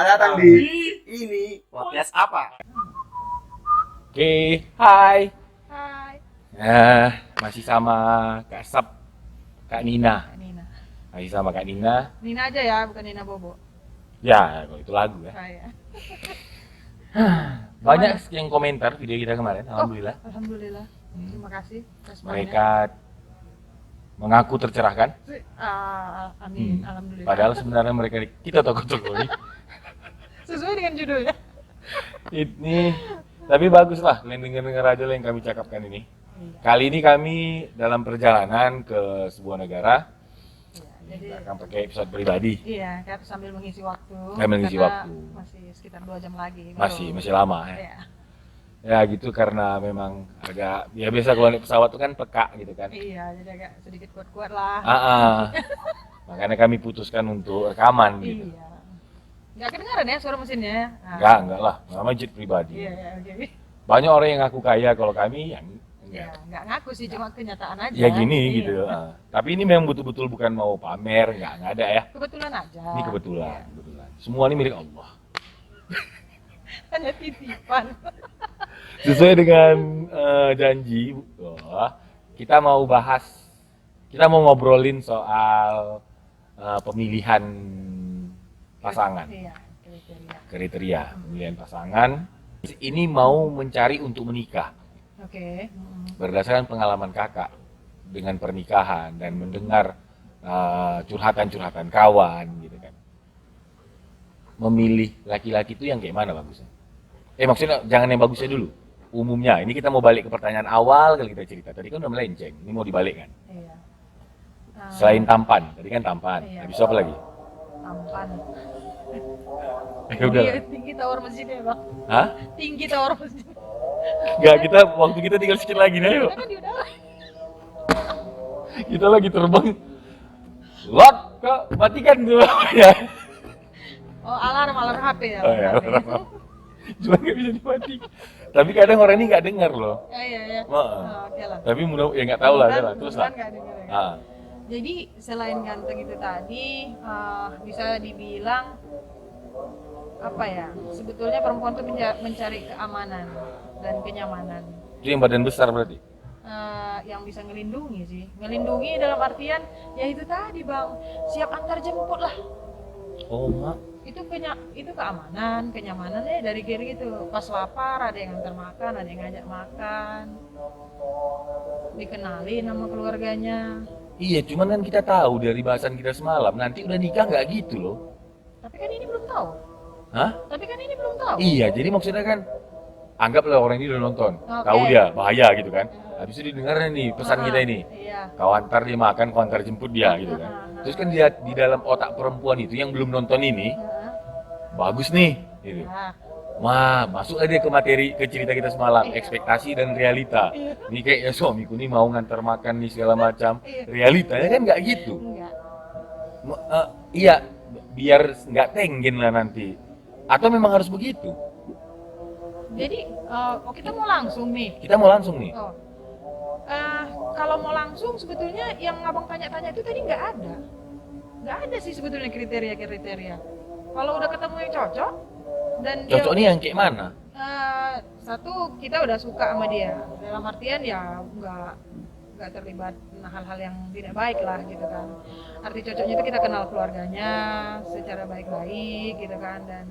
Selamat datang di ini podcast apa? Oke, hai. Hai. Masih sama Kak Sap, Kak Nina. Nina. Masih sama Kak Nina. Nina aja ya, bukan Nina Bobo. Ya, kalau itu lagu ya. Saya. Banyak yang komentar video kita kemarin, alhamdulillah. Alhamdulillah. Terima kasih. Responnya. Mereka mengaku tercerahkan. Amin. Alhamdulillah. Padahal sebenarnya mereka kita tokoh-tokoh ini. Sesuai dengan judulnya. Ini tapi bagus lah, dengar aja lah yang kami cakapkan ini. Iya. Kali ini kami dalam perjalanan ke sebuah negara. Iya, jadi Akan pakai episode pribadi. iya, kita sambil mengisi waktu. Sambil mengisi karena waktu. Masih sekitar 2 jam lagi. Masih lama ya. Iya. Ya gitu karena memang agak ya biasa kalau naik pesawat tuh kan peka gitu kan. Iya, jadi agak sedikit kuat-kuat lah. Makanya kami putuskan untuk rekaman gitu. Iya. Nggak kedengaran ya suara mesinnya? Enggak lah, namanya jet pribadi. Iya, oke. Banyak orang yang ngaku kaya kalau kami yang Ya, enggak. nggak ngaku sih, cuma kenyataan aja. Ya gini Iya. gitu. Tapi ini memang betul-betul bukan mau pamer, enggak ada ya. Kebetulan aja. Ini kebetulan. Semua ini milik Allah. Hanya titipan. Sesuai dengan janji, kita mau ngobrolin soal pemilihan pasangan, Iya, kriteria. kriteria pemilihan pasangan. Ini mau mencari untuk menikah Oke. berdasarkan pengalaman kakak dengan pernikahan dan mendengar curhatan-curhatan kawan gitu kan. Memilih laki-laki itu yang kayak mana bagusnya? Maksudnya jangan yang bagusnya dulu. Umumnya, ini kita mau balik ke pertanyaan awal kali kita cerita. Tadi kan udah melenceng, ini mau dibalik kan. Iya. Selain tampan, tadi kan tampan. Iya. Habis itu apa lagi? Tampan. Udah. Iya, tinggi tawar masjid ya, Bang. Hah? Tinggi tawar masjid. Enggak, waktu kita tinggal sedikit lagi nih, ayo. Kita kan di udara. Kita lagi terbang. Lot, kok matikan tuh ya. Oh, alarm HP ya. Oh ya, alarm HP. cuma nggak bisa dimatikan. Tapi kadang orang ini nggak dengar loh. Iya. Wah. Oke lah. Tapi ya nggak tahu lah, Mudah-mudahan terus lah. nggak dengar ya. Ah. Jadi selain ganteng itu tadi, bisa dibilang apa ya? Sebetulnya perempuan tuh mencari keamanan dan kenyamanan. Itu yang badan besar berarti. Yang bisa ngelindungi sih. Ngelindungi dalam artian ya itu tadi, Bang. Siap antar jemput lah. Oh, mak. Itu keamanan, kenyamanannya dari kiri gitu. Pas lapar ada yang antar makan, ada yang ngajak makan. Dikenalin sama keluarganya. Iya, cuman kan kita tahu dari bahasan kita semalam, nanti udah nikah nggak gitu loh. Tapi kan ini belum tahu. Hah? Tapi kan ini belum tahu. Iya, jadi maksudnya kan anggaplah orang ini udah nonton, Oke. tahu dia bahaya gitu kan. Habis itu didengarnya nih pesan kita ini, Iya. kau antar dia makan, kau antar jemput dia gitu kan. Terus kan dia di dalam otak perempuan itu yang belum nonton ini, bagus nih, gitu. Nah, Wah, masuk aja ke materi, ke cerita kita semalam, ekspektasi dan realita. Ini kayak suamiku nih mau ngantar makan nih segala macam, realitanya kan nggak gitu. enggak. Iya, biar nggak tenggen lah nanti. Atau memang harus begitu? Jadi, kita mau langsung nih. Kita mau langsung nih. Oh. Kalau mau langsung sebetulnya yang abang tanya-tanya itu tadi nggak ada. Nggak ada sih sebetulnya kriteria. Kalau udah ketemu yang cocok dan Cocok nih yang kayak mana? satu kita udah suka sama dia. Dalam artian ya nggak terlibat hal-hal yang tidak baik lah gitu kan. Arti cocoknya itu kita kenal keluarganya secara baik-baik gitu kan, dan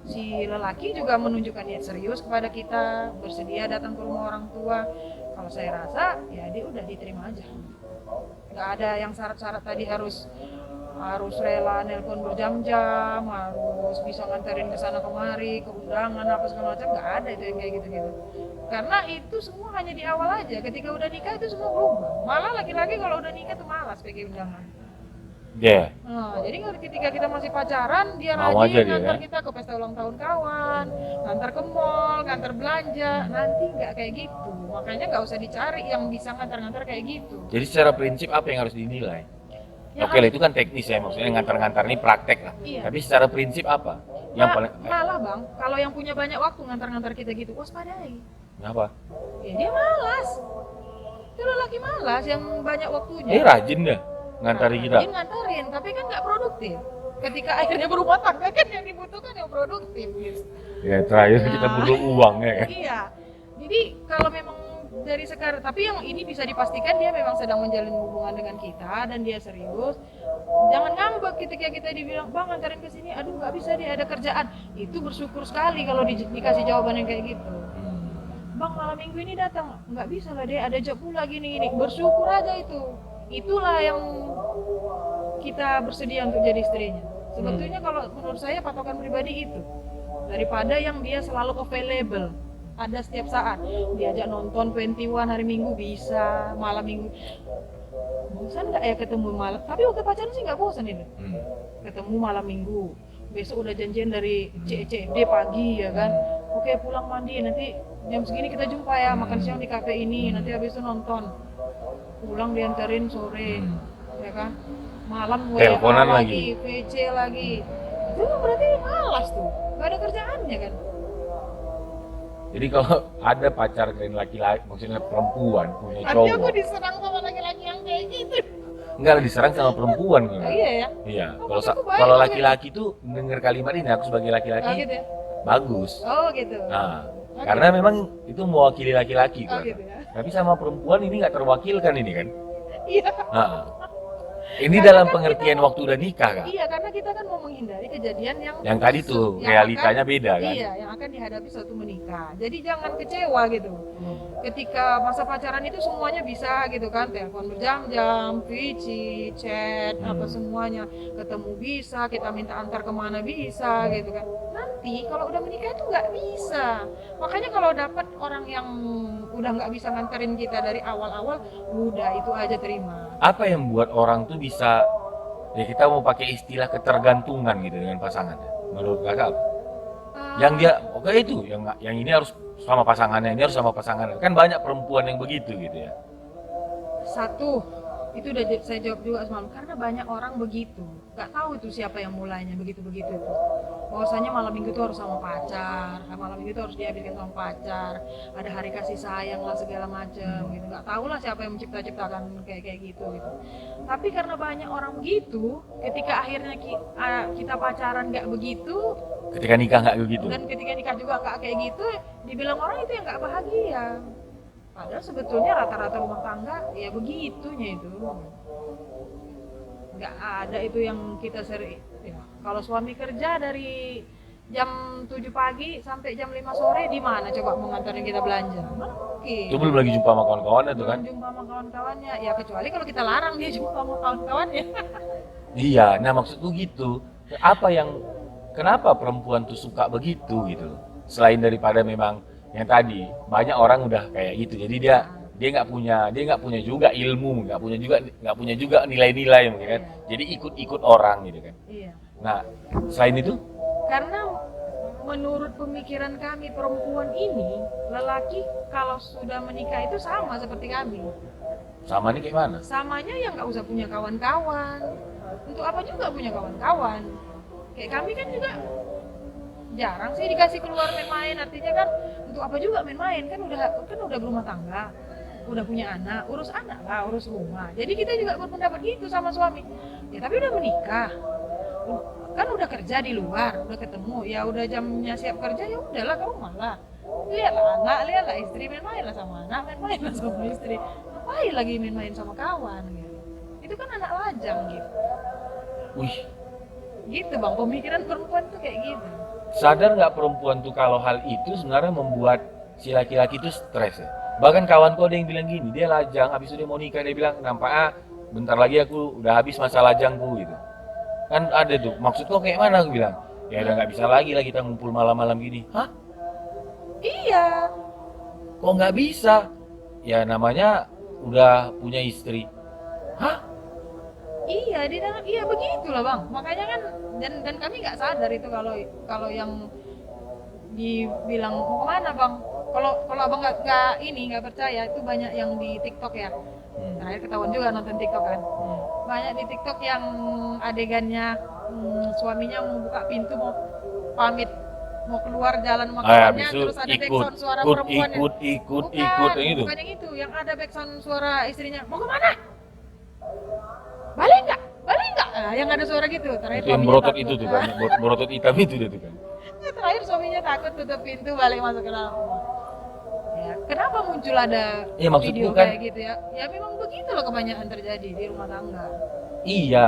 si lelaki juga menunjukkan niat serius kepada kita, bersedia datang ke rumah orang tua. Kalau saya rasa ya dia udah diterima aja. Nggak ada yang syarat-syarat tadi harus rela nelpon berjam-jam, harus bisa nganterin ke sana kemari, ke undangan apa segala macam, nggak ada itu yang kayak gitu-gitu. Karena itu semua hanya di awal aja. Ketika udah nikah itu semua berubah. Malah laki-laki kalau udah nikah tuh malas pakai undangan. Iya. Nah, jadi ketika kita masih pacaran, dia Mau rajin aja dia, ngantar ya? kita ke pesta ulang tahun kawan, ngantar ke mall, ngantar belanja. Nanti nggak kayak gitu. Makanya nggak usah dicari yang bisa ngantar-ngantar kayak gitu. Jadi secara prinsip apa yang harus dinilai? Ya, Oke lah, itu kan teknis ya, maksudnya ngantar-ngantar ini praktek lah. Iya. Tapi secara prinsip apa? Yang paling malah Bang, kalau yang punya banyak waktu ngantar-ngantar kita gitu, waspadai. apa? Ya dia malas. Itu lelaki malas yang banyak waktunya. Rajin dah ngantari kita. Dia ngantarin, tapi kan nggak produktif. ketika akhirnya berumah tangga kan yang dibutuhkan yang produktif gitu. Ya terakhir kita butuh uang ya kan. Iya. Jadi kalau memang dari sekarang, tapi yang ini bisa dipastikan dia memang sedang menjalin hubungan dengan kita dan dia serius. Jangan ngambek ketika kita dibilang, bang antarin ke sini, aduh nggak bisa dia ada kerjaan. Itu bersyukur sekali kalau dikasih jawaban yang kayak gitu. Bang malam minggu ini datang, nggak bisa lah dia ada job pula gini-gini. Bersyukur aja itu. Itulah yang kita bersedia untuk jadi istrinya. Sebetulnya kalau menurut saya patokan pribadi itu. Daripada yang dia selalu available. Ada setiap saat diajak nonton 21 hari Minggu bisa, malam Minggu bosan nggak ya ketemu malam, tapi waktu pacaran sih nggak bosan ini. Ketemu malam Minggu, besok udah janjian dari CCD pagi ya kan, oke pulang mandi nanti jam segini kita jumpa ya, makan siang di kafe ini, nanti habis itu nonton, pulang dianterin sore ya kan, malam teleponan lagi, VC lagi, itu berarti malas tuh, nggak ada kerjaannya kan. Jadi kalau ada pacar kalian laki-laki, maksudnya perempuan punya Tapi cowok. aku diserang sama laki-laki yang kayak gitu. Enggak lah, diserang sama perempuan kan. Iya ya. Iya. Oh, Kalau maksudku baik kalau gitu. laki-laki tuh dengar kalimat ini, aku sebagai laki-laki Gitu ya. bagus. Oh gitu. Nah, Oke. karena memang itu mewakili laki-laki Oh kan. gitu ya. Tapi sama perempuan ini nggak terwakilkan ini kan. Iya. Nah, ini Karena dalam kan pengertian waktu udah nikah kan. Iya, karena kita kan mau menghindari kejadian yang Yang tadi tuh yang realitanya akan- beda kan. Iya, yang akan dihadapi suatu menikah. Jadi jangan kecewa gitu. Ketika masa pacaran itu semuanya bisa gitu kan, telepon berjam-jam, VC, chat, apa semuanya, ketemu bisa, kita minta antar kemana bisa gitu kan. Nanti kalau udah menikah itu nggak bisa. Makanya kalau dapat orang yang udah nggak bisa nganterin kita dari awal-awal, udah itu aja terima. Apa yang buat orang tuh bisa, ya kita mau pakai istilah ketergantungan gitu dengan pasangannya. Menurut kakak apa? Yang dia oke itu, yang ini harus sama pasangannya, ini harus sama pasangannya. Kan banyak perempuan yang begitu gitu ya. Satu, itu udah saya jawab juga semalam, karena banyak orang begitu, nggak tahu itu siapa yang mulainya begitu-begitu itu. Bahwasanya malam minggu itu harus sama pacar, malam minggu itu harus dihabiskan sama pacar, ada hari kasih sayang lah segala macam gitu. Nggak tahu lah siapa yang menciptakan kayak gitu gitu. Tapi karena banyak orang begitu, ketika akhirnya kita pacaran nggak begitu, Ketika nikah nggak begitu. dan ketika nikah juga nggak kayak gitu, dibilang orang itu yang nggak bahagia. Padahal sebetulnya rata-rata rumah tangga ya begitunya itu. Nggak ada itu yang kita sering. Ya, kalau suami kerja dari jam 7 pagi sampai jam 5 sore, di mana coba mau nganterin kita belanja? Mana mungkin. Itu belum lagi jumpa sama kawan-kawannya tuh kan. Belum jumpa sama kawan-kawannya. Ya kecuali kalau kita larang dia jumpa sama kawan-kawannya. Iya, nah maksudku gitu. Apa yang kenapa perempuan tuh suka begitu gitu loh. Selain daripada memang yang tadi banyak orang udah kayak gitu. Jadi dia nggak punya juga ilmu, nggak punya juga nilai-nilai mungkin kan. Jadi ikut-ikut orang gitu kan. Iya. Nah, selain itu Karena menurut pemikiran kami perempuan ini, lelaki kalau sudah menikah itu sama seperti kami. sama nih kayak mana? Samanya ya nggak usah punya kawan-kawan. Untuk apa juga punya kawan-kawan? Kayak kami kan juga jarang sih dikasih keluar main-main. Artinya kan untuk apa juga main-main, kan udah berumah tangga, udah punya anak, urus anak lah, urus rumah. Jadi kita juga berpendapat gitu sama suami. Ya tapi udah menikah, kan udah kerja di luar, udah ketemu, ya udah jamnya siap kerja, ya udahlah ke rumah lah. Lihatlah anak, lihatlah istri, main-main lah sama anak, main-main lah sama istri. Ngapain lagi main-main sama kawan gitu. Itu kan anak lajang gitu. Wih, Gitu bang, pemikiran perempuan tuh kayak gitu. sadar nggak perempuan tuh kalau hal itu sebenarnya membuat si laki-laki itu stres ya? Bahkan kawanku ada yang bilang gini, dia lajang, habis itu dia mau nikah, dia bilang, kenapa bentar lagi aku udah habis masa lajangku gitu. Kan ada tuh, maksud kok kayak mana aku bilang, ya udah nggak bisa lagi lah kita ngumpul malam-malam gini. Hah? Iya, Kok nggak bisa? Ya namanya udah punya istri. Hah? iya iya begitulah bang. Makanya kan dan kami nggak sadar itu kalau yang dibilang mau kemana bang. Kalau abang nggak percaya, itu banyak yang di TikTok ya. Terakhir ketahuan juga nonton TikTok kan. Banyak di TikTok yang adegannya suaminya mau buka pintu mau pamit mau keluar jalan sama kawannya, Habis itu terus ada backsound suara perempuan ikut yang itu. bukan yang itu, yang ada backsound suara istrinya mau kemana, balik nggak yang ada suara gitu. Terakhir Itu yang suaminya berotot takut. itu tuh kan, berotot hitam itu dia tuh kan. Terakhir suaminya takut tutup pintu balik masuk ke dalam rumah. Ya, kenapa muncul ada Iya, maksudku video kan- kayak gitu ya? Ya memang begitu loh kebanyakan terjadi di rumah tangga. Iya,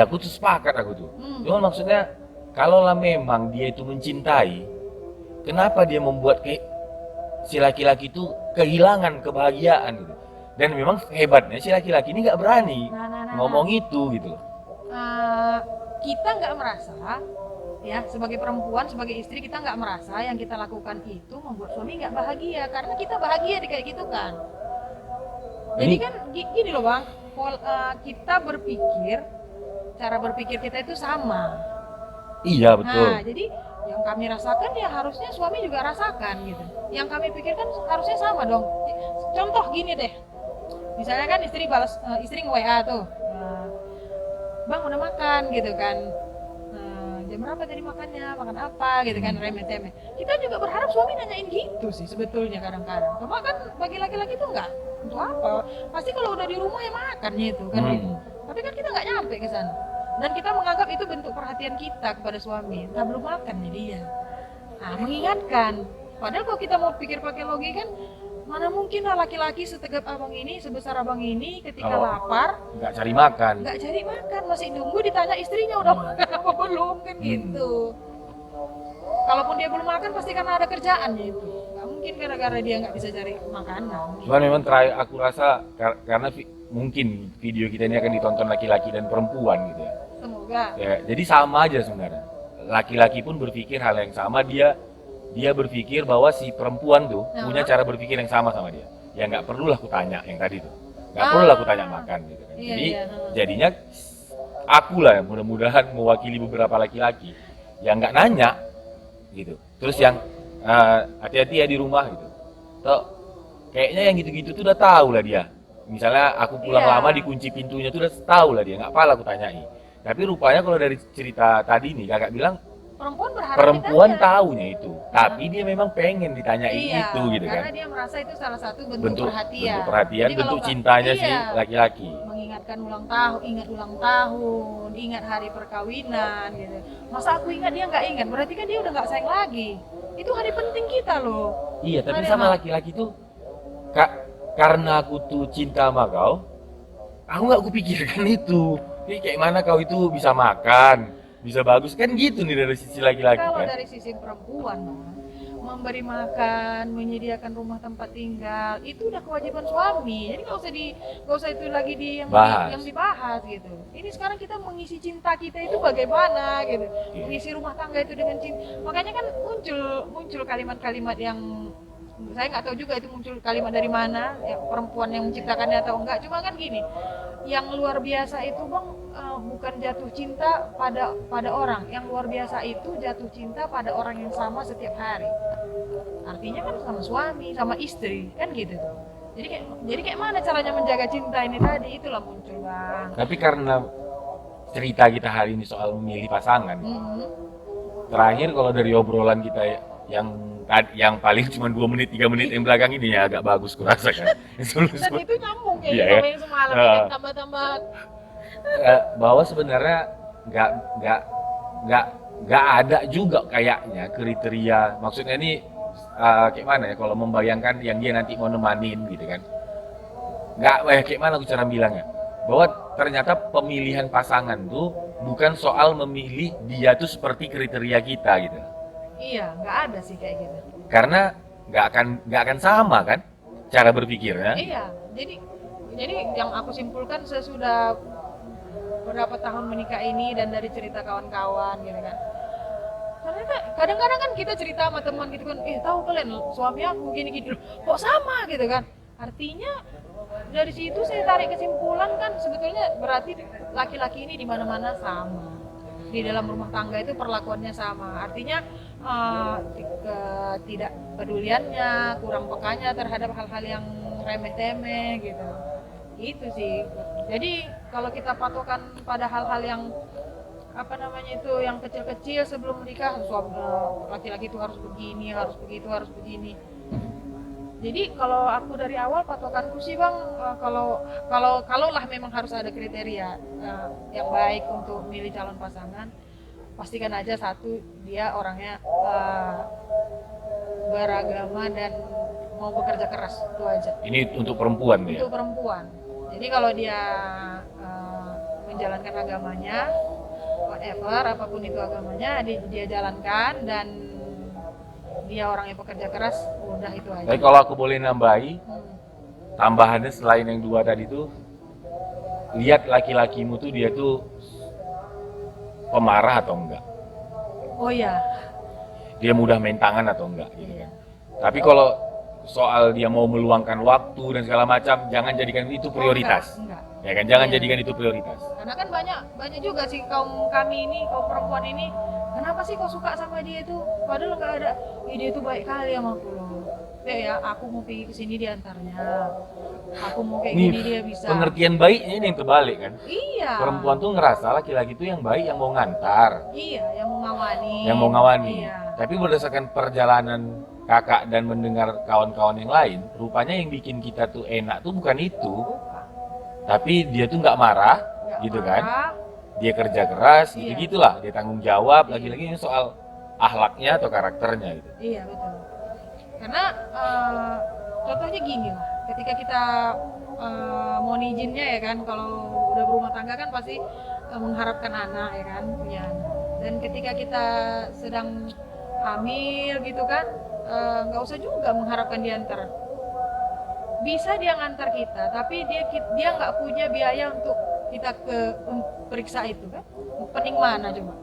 aku tuh sepakat aku tuh. Cuman maksudnya kalau lah memang dia itu mencintai, kenapa dia membuat kayak si laki-laki itu kehilangan kebahagiaan gitu. Dan memang hebatnya si laki-laki ini nggak berani ngomong itu gitu loh. Kita nggak merasa ya sebagai perempuan, sebagai istri kita nggak merasa yang kita lakukan itu membuat suami nggak bahagia karena kita bahagia di kayak gitu kan. Jadi Ini- kan gini loh bang, kita berpikir, cara berpikir kita itu sama. Iya betul. Nah jadi yang kami rasakan ya harusnya suami juga rasakan gitu. Yang kami pikirkan harusnya sama dong. Contoh gini deh, misalnya kan istri balas, istri nge-WA tuh, bang udah makan gitu kan. Jam berapa tadi makannya, makan apa gitu kan, remeh-temeh. Kita juga berharap suami nanyain gitu sih sebetulnya kadang-kadang. Cuma kan bagi laki-laki itu enggak, untuk apa? Pasti kalau udah di rumah ya makannya itu kan gitu. Tapi kan kita nggak nyampe ke sana. Dan kita menganggap itu bentuk perhatian kita kepada suami. Entah belum makan ya dia. Nah, mengingatkan. Padahal kalau kita mau pikir pakai logika kan, mana mungkin lah laki-laki setegap abang ini, sebesar abang ini, ketika Oh. lapar, Nggak cari makan. nggak cari makan, masih nunggu ditanya istrinya udah makan apa belum kan gitu. Kalaupun dia belum makan pasti karena ada kerjaannya itu. Nggak mungkin gara-gara dia nggak bisa cari makanan. Cuman memang terakhir aku rasa karena mungkin video kita ini akan ditonton laki-laki dan perempuan gitu ya. Semoga. Ya, jadi sama aja sebenarnya. Laki-laki pun berpikir hal yang sama, dia berpikir bahwa si perempuan tuh punya cara berpikir yang sama dia. Ya nggak perlulah aku tanya yang tadi tuh. Nggak perlulah aku tanya makan gitu kan. Iya, Jadi iya. jadinya aku lah yang mudah-mudahan mewakili beberapa laki-laki yang nggak nanya gitu. Terus yang hati-hati ya di rumah gitu. Tuh, kayaknya yang gitu-gitu tuh udah tahu lah dia. Misalnya aku pulang Iya. lama dikunci pintunya tuh udah tahu lah dia, nggak apa aku tanyai. Tapi rupanya kalau dari cerita tadi nih kakak bilang Perempuan berharap perempuan ditanya. tahunya itu, tapi dia memang pengen ditanyai Iya, itu gitu karena kan. dia merasa itu salah satu bentuk, Bentuk perhatian. perhatian, Jadi kalau bentuk nggak- cintanya si iya, laki-laki. mengingatkan ulang tahun, ingat ulang tahun, ingat hari perkawinan gitu. Masa aku ingat dia nggak ingat, berarti kan dia udah nggak sayang lagi. Itu hari penting kita loh. Iya, tapi Ada sama emang. laki-laki tuh karena aku tuh cinta sama kau, aku nggak kupikirkan itu. Jadi kayak mana kau itu bisa makan, bisa bagus kan gitu nih dari sisi laki-laki Kalau kan. dari sisi perempuan, Bang, memberi makan, menyediakan rumah tempat tinggal, itu udah kewajiban suami. Jadi nggak usah itu lagi Bahas. yang dibahas gitu. Ini sekarang kita mengisi cinta kita itu bagaimana gitu. Iya. Mengisi rumah tangga itu dengan cinta. Makanya kan muncul kalimat-kalimat yang saya nggak tahu juga itu muncul kalimat dari mana, ya, perempuan yang menciptakannya atau enggak. Cuma kan gini, yang luar biasa itu bang bukan jatuh cinta pada orang, yang luar biasa itu jatuh cinta pada orang yang sama setiap hari. Artinya kan sama suami, sama istri, kan gitu tuh. Jadi kayak mana caranya menjaga cinta ini tadi, itulah muncul bang. Tapi karena cerita kita hari ini soal memilih pasangan, Mhm. terakhir kalau dari obrolan kita yang paling cuma 2 menit 3 menit yang belakang ini ya agak bagus kurasa kan. Dan itu nyambung kayak Iya, gitu ya. yang semalam, Nah. kan tambah-tambah. Bahwa sebenarnya nggak ada juga kayaknya kriteria, maksudnya ini kayak mana ya kalau membayangkan yang dia nanti mau nemanin gitu kan, nggak kayak mana aku cara bilangnya, bahwa ternyata pemilihan pasangan tuh bukan soal memilih dia tuh seperti kriteria kita gitu, Iya, nggak ada sih kayak gitu. karena nggak akan sama kan cara berpikirnya. Iya, jadi yang aku simpulkan sesudah berapa tahun menikah ini dan dari cerita kawan-kawan gitu kan. Ternyata kadang-kadang kan kita cerita sama teman gitu kan, tahu kalian suami aku gini-gini, kok sama gitu kan. Artinya dari situ saya tarik kesimpulan kan sebetulnya berarti laki-laki ini di mana-mana sama. Di dalam rumah tangga itu perlakuannya sama. Artinya tidak peduliannya, kurang pekanya terhadap hal-hal yang remeh-temeh gitu. Itu sih. Jadi kalau kita patokan pada hal-hal yang apa namanya itu yang kecil-kecil sebelum menikah, laki-laki itu harus begini, harus begitu, harus begini. Jadi kalau aku dari awal patokanku sih bang, kalau lah memang harus ada kriteria yang baik untuk milih calon pasangan, pastikan aja satu dia orangnya beragama dan mau bekerja keras, itu aja. Ini untuk perempuan ya? Untuk perempuan. Jadi kalau dia menjalankan agamanya, whatever apapun itu agamanya, dia jalankan dan dia orang yang pekerja keras, udah itu aja. Tapi kalau aku boleh nambahi, tambahannya selain yang dua tadi tuh, lihat laki-lakimu tuh dia tuh pemarah atau enggak. Oh iya. Dia mudah main tangan atau enggak gitu kan. Tapi kalau soal dia mau meluangkan waktu dan segala macam, jangan jadikan itu prioritas. Enggak. Ya kan, jangan Iya. jadikan itu prioritas. Karena kan banyak juga sih kaum kami ini, kaum perempuan ini, kenapa sih kau suka sama dia itu? Padahal nggak ada, dia itu baik kali sama aku loh. Ya, aku mau pergi ke sini diantarnya. Aku mau kayak gini dia bisa. Pengertian baiknya ini yang terbalik kan. Iya. Perempuan tuh ngerasa laki-laki itu yang baik, yang mau ngantar, Iya, yang mau ngawani. yang mau ngawani. Iya. Tapi berdasarkan perjalanan kakak dan mendengar kawan-kawan yang lain, rupanya yang bikin kita tuh enak tuh bukan itu. Bukan. Tapi dia tuh nggak marah, Nggak gitu kan? marah. Dia kerja keras, Iya. gitu-gitulah. Dia tanggung jawab, Iya. lagi-lagi ini soal akhlaknya atau karakternya gitu. Iya betul. Karena contohnya gini lah, ketika kita mau izinnya ya kan, kalau udah berumah tangga kan pasti mengharapkan anak ya kan, punya anak. Dan ketika kita sedang hamil gitu kan, nggak usah juga mengharapkan dia antar. Bisa dia ngantar kita, tapi dia nggak punya biaya untuk kita ke periksa itu kan, pening mana coba?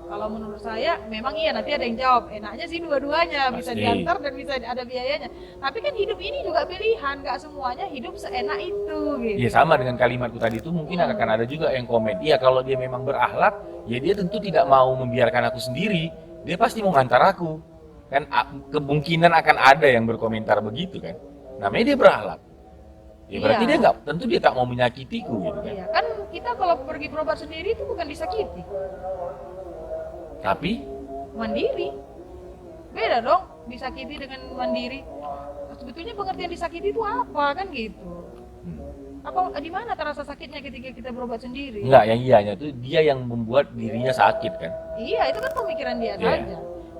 Kalau menurut saya memang iya, nanti ada yang jawab enaknya sih dua-duanya, bisa Pasti. diantar dan bisa ada biayanya. Tapi kan hidup ini juga pilihan, nggak semuanya hidup seenak itu gitu. Ya sama dengan kalimatku tadi itu mungkin akan ada juga yang komen, iya kalau dia memang berakhlak, ya dia tentu tidak mau membiarkan aku sendiri, dia pasti mau ngantar aku. Kan kemungkinan akan ada yang berkomentar begitu kan. Namanya dia berakhlak. Ya berarti Iya. dia nggak, tentu dia tak mau menyakitiku gitu kan. Iya, kan kita kalau pergi berobat sendiri itu bukan disakiti, Tapi mandiri. Beda dong, disakiti dengan mandiri. Sebetulnya pengertian disakiti itu apa kan gitu? Apa di mana terasa sakitnya ketika kita berobat sendiri? enggak, yang iyanya tuh dia yang membuat dirinya sakit kan. Iya, itu kan pemikiran dia Iya. saja.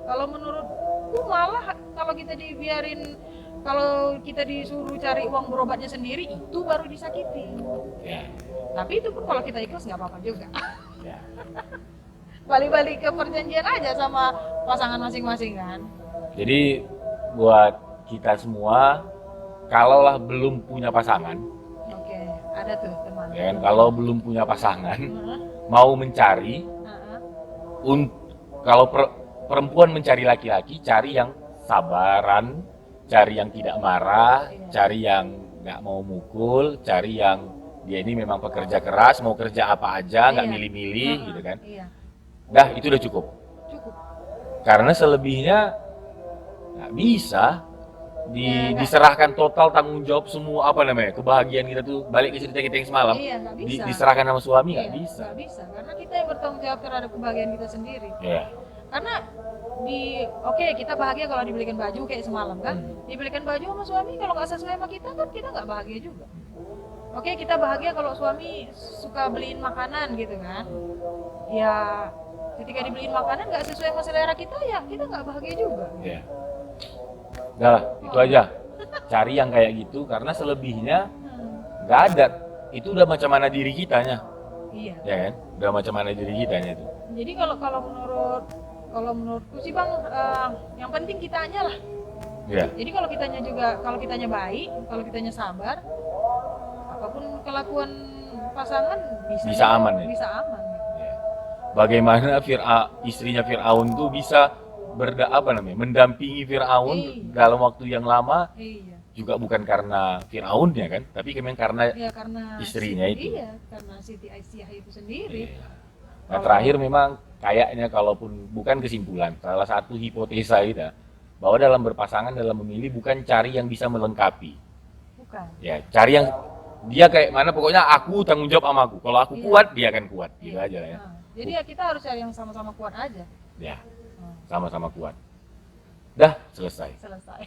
Kalau menurutku malah kalau kita dibiarin, kalau kita disuruh cari uang berobatnya sendiri, itu baru disakiti. Ya, Tapi itu pun kalau kita ikhlas nggak apa-apa juga. ya. Balik-balik ke perjanjian aja sama pasangan masing-masing kan. Jadi buat kita semua, kalaulah belum punya pasangan, Oke, ada tuh teman. ya kan, kalau belum punya pasangan, Heeh, mau mencari, heeh. kalau perempuan mencari laki-laki, cari yang sabaran, cari yang tidak marah, Iya. cari yang nggak mau mukul, cari yang dia ini memang pekerja keras, mau kerja apa aja, nggak Iya. milih-milih, Heeh, gitu kan. Iya, Dah, itu udah cukup. cukup. Karena selebihnya nggak bisa Ya, nggak. diserahkan total tanggung jawab semua apa namanya kebahagiaan kita tuh, balik ke cerita kita yang semalam, Iya, nggak bisa. diserahkan sama suami nggak Iya, bisa. nggak bisa. Karena kita yang bertanggung jawab terhadap kebahagiaan kita sendiri. Ya, Karena oke, kita bahagia kalau dibelikan baju kayak semalam kan, dibelikan baju sama suami kalau nggak sesuai sama kita kan kita nggak bahagia juga. Oke, kita bahagia kalau suami suka beliin makanan gitu kan, ya ketika dibeliin makanan nggak sesuai sama selera kita, ya kita nggak bahagia juga. ya. Udah lah, itu aja. Cari yang kayak gitu, karena selebihnya nggak ada. Itu udah macam mana diri kitanya, Iya. ya kan? Udah macam mana diri kitanya itu. Jadi kalau menurutku sih bang, yang penting kitanya lah. Ya, Jadi kalau kitanya baik, kalau kitanya sabar, apapun kelakuan pasangan Bisa aman ya? Bisa aman. ya. Bagaimana istrinya Fir'aun tuh bisa mendampingi Fir'aun Iya. dalam waktu yang lama, Iya. juga bukan karena Fir'aunnya kan, tapi memang karena Ya karena istrinya itu. Iya, karena Siti Aisyah itu sendiri. Iya. Nah, terakhir memang kayaknya, kalaupun bukan kesimpulan, salah satu hipotesa kita bahwa dalam berpasangan, dalam memilih, bukan cari yang bisa melengkapi. Bukan. Ya, cari yang dia kayak mana, pokoknya aku tanggung jawab sama aku. Kalau aku Iya. kuat, dia akan kuat. Gitu Iya. aja lah ya. Nah, jadi ya kita harus cari yang sama-sama kuat aja. Ya, Nah, sama-sama kuat. Dah, selesai. selesai.